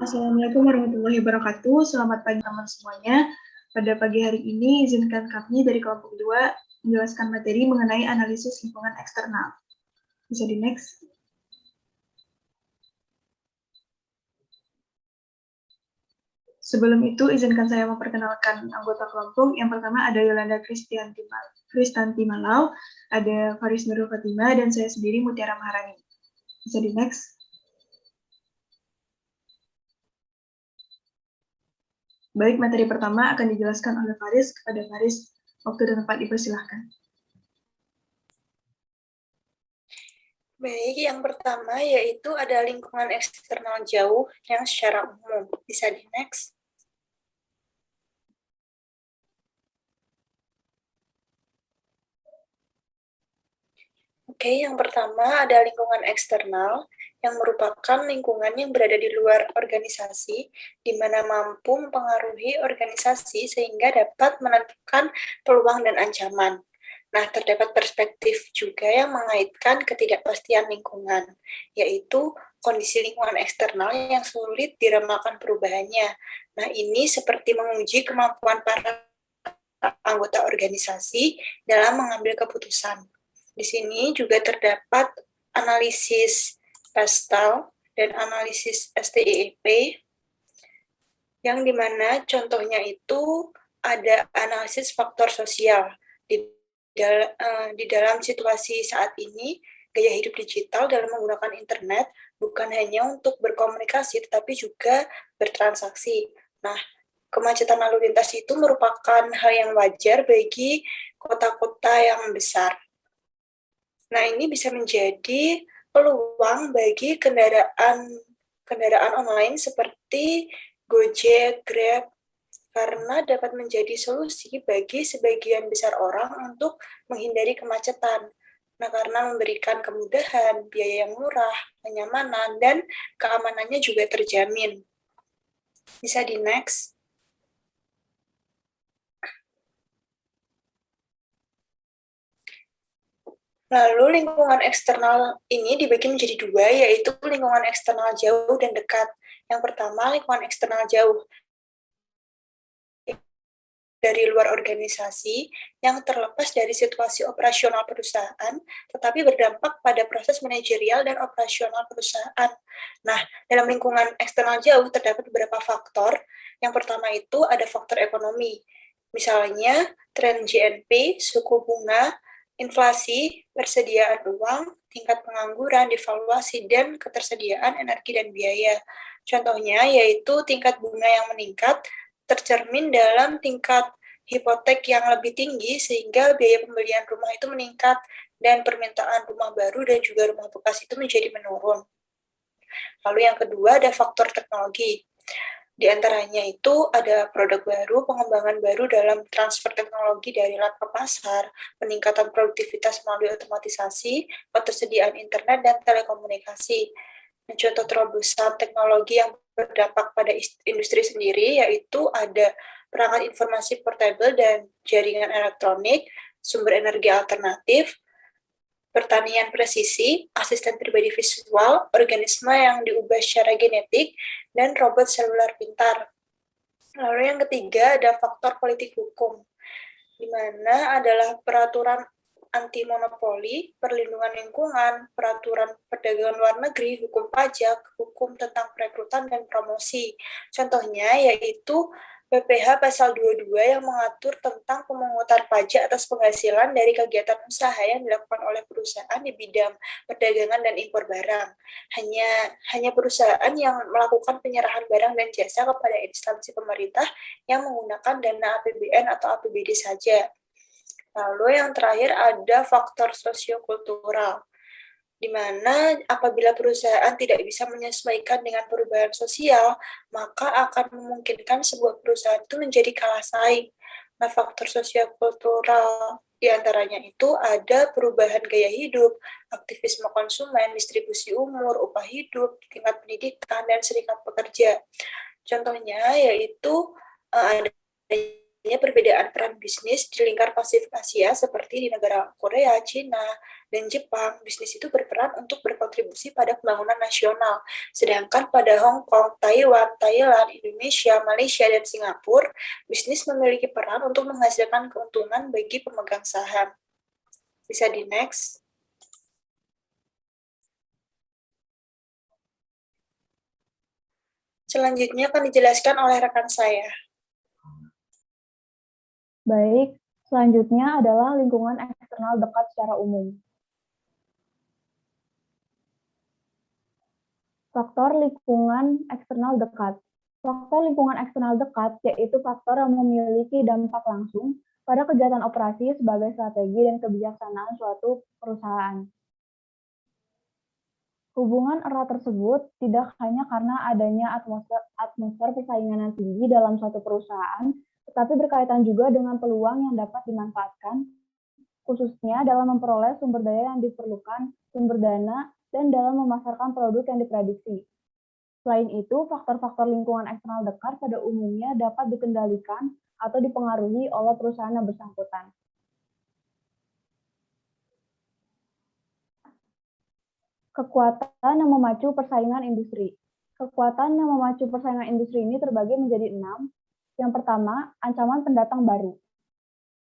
Assalamualaikum warahmatullahi wabarakatuh. Selamat pagi teman semuanya. Pada pagi hari ini, izinkan kami dari kelompok 2 menjelaskan materi mengenai analisis lingkungan eksternal. Bisa di next. Sebelum itu, izinkan saya memperkenalkan anggota kelompok. Yang pertama ada Yolanda Kristanti Malau, ada Faris Nurul Fatima, dan saya sendiri Mutiara Maharani. Bisa di next. Baik, materi pertama akan dijelaskan oleh Faris. Kepada Faris, waktu dan tempat dipersilahkan. Baik, yang pertama yaitu ada lingkungan eksternal jauh yang secara umum. Bisa di next. Oke, yang pertama ada lingkungan eksternal yang merupakan lingkungan yang berada di luar organisasi, di mana mampu mempengaruhi organisasi sehingga dapat menentukan peluang dan ancaman. Nah, terdapat perspektif juga yang mengaitkan ketidakpastian lingkungan, yaitu kondisi lingkungan eksternal yang sulit diramalkan perubahannya. Nah, ini seperti menguji kemampuan para anggota organisasi dalam mengambil keputusan. Di sini juga terdapat analisis PESTEL dan analisis STEEP, yang dimana contohnya itu ada analisis faktor sosial. Di dalam situasi saat ini, gaya hidup digital dalam menggunakan internet bukan hanya untuk berkomunikasi, tetapi juga bertransaksi. Nah, kemacetan lalu lintas itu merupakan hal yang wajar bagi kota-kota yang besar. Nah, ini bisa menjadi peluang bagi kendaraan online seperti Gojek, Grab, karena dapat menjadi solusi bagi sebagian besar orang untuk menghindari kemacetan. Nah, karena memberikan kemudahan, biaya yang murah, kenyamanan, dan keamanannya juga terjamin. Bisa di next. Lalu lingkungan eksternal ini dibagi menjadi dua, yaitu lingkungan eksternal jauh dan dekat. Yang pertama, lingkungan eksternal jauh dari luar organisasi yang terlepas dari situasi operasional perusahaan, tetapi berdampak pada proses manajerial dan operasional perusahaan. Nah, dalam lingkungan eksternal jauh terdapat beberapa faktor. Yang pertama itu ada faktor ekonomi. Misalnya, tren GNP, suku bunga, inflasi, persediaan uang, tingkat pengangguran, devaluasi, dan ketersediaan energi dan biaya. Contohnya yaitu tingkat bunga yang meningkat tercermin dalam tingkat hipotek yang lebih tinggi sehingga biaya pembelian rumah itu meningkat dan permintaan rumah baru dan juga rumah bekas itu menjadi menurun. Lalu yang kedua ada faktor teknologi. Di antaranya itu ada produk baru, pengembangan baru dalam transfer teknologi dari lab ke pasar, peningkatan produktivitas melalui otomatisasi, ketersediaan internet, dan telekomunikasi. Nah, contoh terobosan teknologi yang berdampak pada industri sendiri yaitu ada perangkat informasi portable dan jaringan elektronik, sumber energi alternatif, pertanian presisi, asisten pribadi visual, organisme yang diubah secara genetik, dan robot seluler pintar. Lalu yang ketiga ada faktor politik hukum, di mana adalah peraturan anti monopoli, perlindungan lingkungan, peraturan perdagangan luar negeri, hukum pajak, hukum tentang perekrutan dan promosi. Contohnya yaitu PPh pasal 22 yang mengatur tentang pemungutan pajak atas penghasilan dari kegiatan usaha yang dilakukan oleh perusahaan di bidang perdagangan dan impor barang. Hanya perusahaan yang melakukan penyerahan barang dan jasa kepada instansi pemerintah yang menggunakan dana APBN atau APBD saja. Lalu yang terakhir ada faktor sosiokultural, di mana apabila perusahaan tidak bisa menyesuaikan dengan perubahan sosial, maka akan memungkinkan sebuah perusahaan itu menjadi kalah saing. Nah, faktor sosiokultural di antaranya itu ada perubahan gaya hidup, aktivisme konsumen, distribusi umur, upah hidup, tingkat pendidikan, dan serikat pekerja. Contohnya yaitu ada perbedaan peran bisnis di lingkar Pasifik Asia seperti di negara Korea, Cina, dan Jepang, bisnis itu berperan untuk berkontribusi pada pembangunan nasional. Sedangkan pada Hong Kong, Taiwan, Thailand, Indonesia, Malaysia, dan Singapura, bisnis memiliki peran untuk menghasilkan keuntungan bagi pemegang saham. Bisa di next. Selanjutnya akan dijelaskan oleh rekan saya. Baik, selanjutnya adalah lingkungan eksternal dekat secara umum. Faktor lingkungan eksternal dekat. Faktor lingkungan eksternal dekat yaitu faktor yang memiliki dampak langsung pada kegiatan operasi sebagai strategi dan kebijaksanaan suatu perusahaan. Hubungan erat tersebut tidak hanya karena adanya atmosfer persaingan yang tinggi dalam suatu perusahaan, tetapi berkaitan juga dengan peluang yang dapat dimanfaatkan, khususnya dalam memperoleh sumber daya yang diperlukan, sumber dana, dan dalam memasarkan produk yang diprediksi. Selain itu, faktor-faktor lingkungan eksternal dekat pada umumnya dapat dikendalikan atau dipengaruhi oleh perusahaan yang bersangkutan. Kekuatan yang memacu persaingan industri. Kekuatan yang memacu persaingan industri ini terbagi menjadi 6. Yang pertama, ancaman pendatang baru.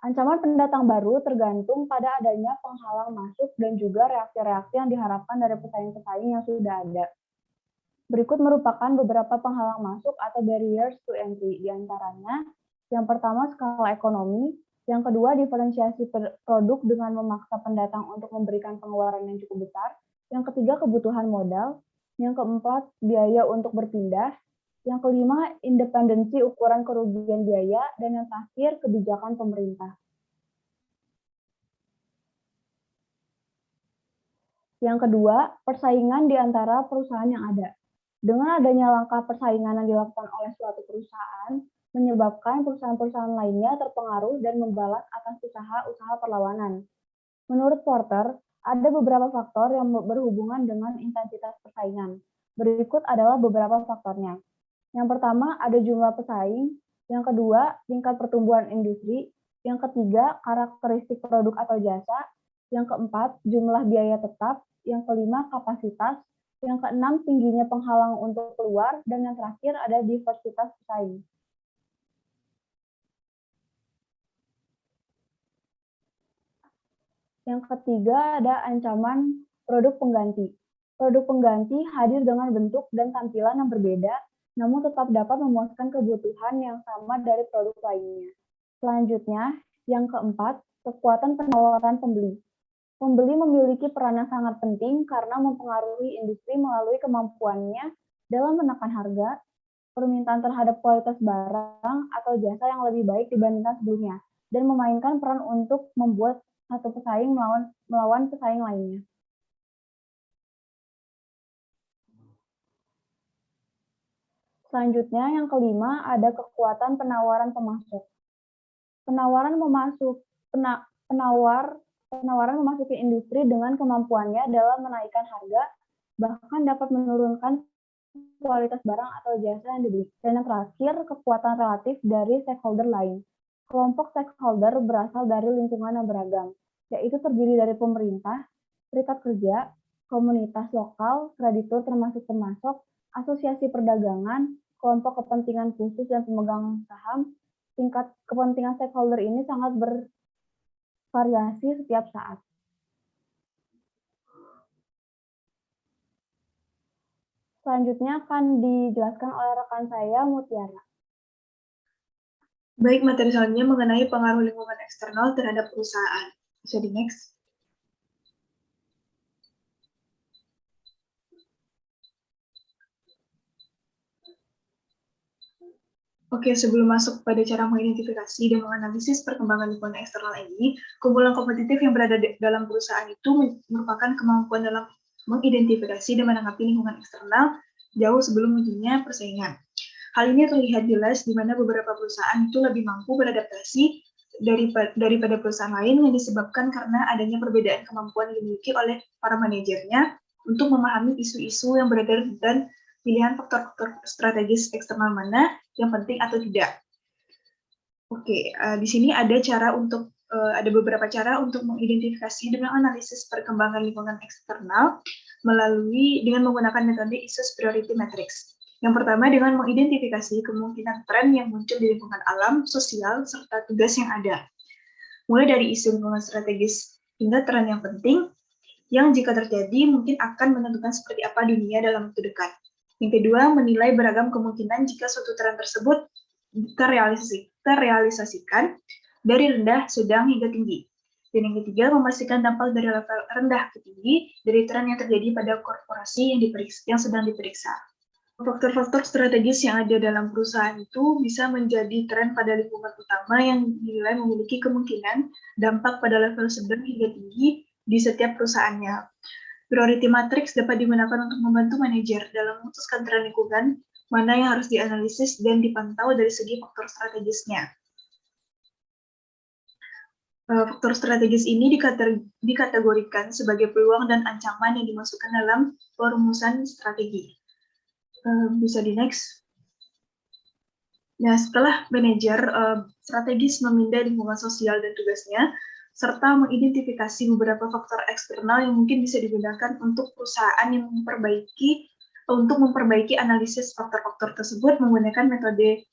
Ancaman pendatang baru tergantung pada adanya penghalang masuk dan juga reaksi-reaksi yang diharapkan dari pesaing-pesaing yang sudah ada. Berikut merupakan beberapa penghalang masuk atau barriers to entry. Di antaranya, yang pertama skala ekonomi, yang kedua diferensiasi produk dengan memaksa pendatang untuk memberikan pengeluaran yang cukup besar, yang ketiga kebutuhan modal, yang keempat biaya untuk berpindah, yang kelima independensi ukuran kerugian biaya, dan yang terakhir kebijakan pemerintah. Yang kedua, persaingan di antara perusahaan yang ada. Dengan adanya langkah persaingan yang dilakukan oleh suatu perusahaan, menyebabkan perusahaan-perusahaan lainnya terpengaruh dan membalas atas usaha-usaha perlawanan. Menurut Porter, ada beberapa faktor yang berhubungan dengan intensitas persaingan. Berikut adalah beberapa faktornya. Yang pertama, ada jumlah pesaing. Yang kedua, tingkat pertumbuhan industri. Yang ketiga, karakteristik produk atau jasa. Yang keempat, jumlah biaya tetap. Yang kelima, kapasitas. Yang keenam, tingginya penghalang untuk keluar. Dan yang terakhir, ada diversitas pesaing. Yang ketiga ada ancaman produk pengganti. Produk pengganti hadir dengan bentuk dan tampilan yang berbeda, namun tetap dapat memuaskan kebutuhan yang sama dari produk lainnya. Selanjutnya, yang keempat, kekuatan penawaran pembeli. Pembeli memiliki peran yang sangat penting karena mempengaruhi industri melalui kemampuannya dalam menekan harga, permintaan terhadap kualitas barang atau jasa yang lebih baik dibandingkan sebelumnya, dan memainkan peran untuk membuat satu pesaing melawan pesaing lainnya. Selanjutnya, yang kelima, ada kekuatan penawaran pemasok. Penawaran memasuki industri dengan kemampuannya dalam menaikkan harga, bahkan dapat menurunkan kualitas barang atau jasa yang dibeli. Dan yang terakhir, kekuatan relatif dari stakeholder lain. Kelompok stakeholder berasal dari lingkungan yang beragam, yaitu terdiri dari pemerintah, serikat kerja, komunitas lokal, kreditur termasuk pemasok, asosiasi perdagangan, kelompok kepentingan khusus dan pemegang saham. Tingkat kepentingan stakeholder ini sangat bervariasi setiap saat. Selanjutnya akan dijelaskan oleh rekan saya, Mutiara. Baik, materi selanjutnya mengenai pengaruh lingkungan eksternal terhadap perusahaan. Bisa di next. Oke, sebelum masuk pada cara mengidentifikasi dan menganalisis perkembangan lingkungan eksternal ini, kumpulan kompetitif yang berada dalam perusahaan itu merupakan kemampuan dalam mengidentifikasi dan menanggapi lingkungan eksternal jauh sebelum munculnya persaingan. Hal ini terlihat jelas di mana beberapa perusahaan itu lebih mampu beradaptasi daripada perusahaan lain yang disebabkan karena adanya perbedaan kemampuan yang dimiliki oleh para manajernya untuk memahami isu-isu yang beredar dan pilihan faktor-faktor strategis eksternal mana yang penting atau tidak. Oke, di sini ada beberapa cara untuk mengidentifikasi dengan analisis perkembangan lingkungan eksternal dengan menggunakan metode ISUS Priority Matrix. Yang pertama dengan mengidentifikasi kemungkinan tren yang muncul di lingkungan alam, sosial, serta tugas yang ada. Mulai dari isu lingkungan strategis hingga tren yang penting, yang jika terjadi mungkin akan menentukan seperti apa dunia dalam waktu dekat. Yang kedua, menilai beragam kemungkinan jika suatu tren tersebut terrealisasikan dari rendah, sedang, hingga tinggi. Dan yang ketiga, memastikan dampak dari level rendah ke tinggi dari tren yang terjadi pada korporasi yang sedang diperiksa. Faktor-faktor strategis yang ada dalam perusahaan itu bisa menjadi tren pada lingkungan utama yang dinilai memiliki kemungkinan dampak pada level sedang hingga tinggi di setiap perusahaannya. Priority matrix dapat digunakan untuk membantu manajer dalam memutuskan tren lingkungan, mana yang harus dianalisis dan dipantau dari segi faktor strategisnya. Faktor strategis ini dikategorikan sebagai peluang dan ancaman yang dimasukkan dalam perumusan strategi. Bisa di next. Nah, setelah manajer strategis memindai lingkungan sosial dan tugasnya, serta mengidentifikasi beberapa faktor eksternal yang mungkin bisa digunakan untuk perusahaan yang memperbaiki analisis faktor-faktor tersebut menggunakan metode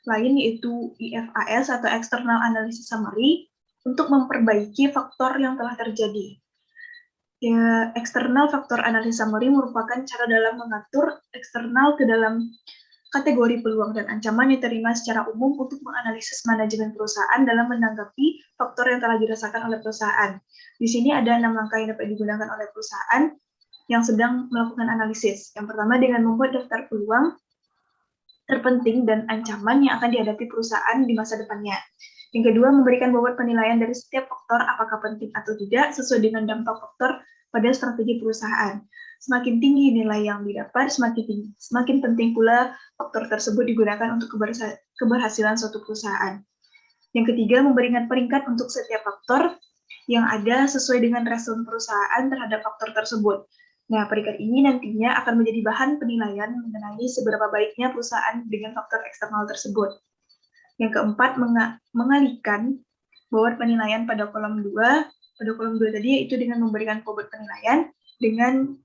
lain yaitu IFAS atau External Analysis Summary untuk memperbaiki faktor yang telah terjadi. Ya, eksternal faktor analisa summary merupakan cara dalam mengatur eksternal ke dalam kategori peluang dan ancaman yang diterima secara umum untuk menganalisis manajemen perusahaan dalam menanggapi faktor yang telah dirasakan oleh perusahaan. Di sini ada 6 langkah yang dapat digunakan oleh perusahaan yang sedang melakukan analisis. Yang pertama dengan membuat daftar peluang terpenting dan ancaman yang akan dihadapi perusahaan di masa depannya. Yang kedua, memberikan bobot penilaian dari setiap faktor apakah penting atau tidak sesuai dengan dampak faktor pada strategi perusahaan. Semakin tinggi nilai yang didapat, semakin penting pula faktor tersebut digunakan untuk keberhasilan suatu perusahaan. Yang ketiga, memberikan peringkat untuk setiap faktor yang ada sesuai dengan respon perusahaan terhadap faktor tersebut. Nah, peringkat ini nantinya akan menjadi bahan penilaian mengenai seberapa baiknya perusahaan dengan faktor eksternal tersebut. Yang keempat, mengalihkan bobot penilaian pada kolom 2. Pada kolom 2 tadi yaitu dengan memberikan bobot penilaian dengan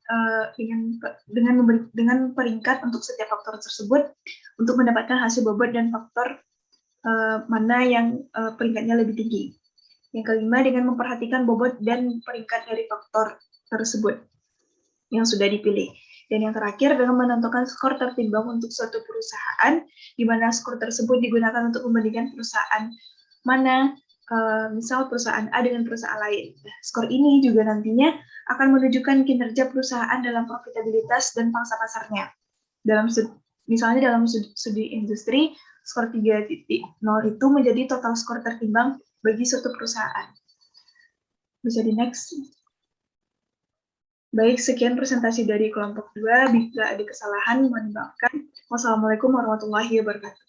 peringkat untuk setiap faktor tersebut untuk mendapatkan hasil bobot dan faktor mana yang peringkatnya lebih tinggi. Yang kelima, dengan memperhatikan bobot dan peringkat dari faktor tersebut yang sudah dipilih. Dan yang terakhir, dengan menentukan skor tertimbang untuk suatu perusahaan, di mana skor tersebut digunakan untuk membandingkan perusahaan mana, misal perusahaan A dengan perusahaan lain. Nah, skor ini juga nantinya akan menunjukkan kinerja perusahaan dalam profitabilitas dan pangsa pasarnya. Misalnya dalam studi industri, skor 3.0 itu menjadi total skor tertimbang bagi suatu perusahaan. Bisa di next. Baik, sekian presentasi dari kelompok 2. Bila ada kesalahan, mohon dimaafkan. Wassalamualaikum warahmatullahi wabarakatuh.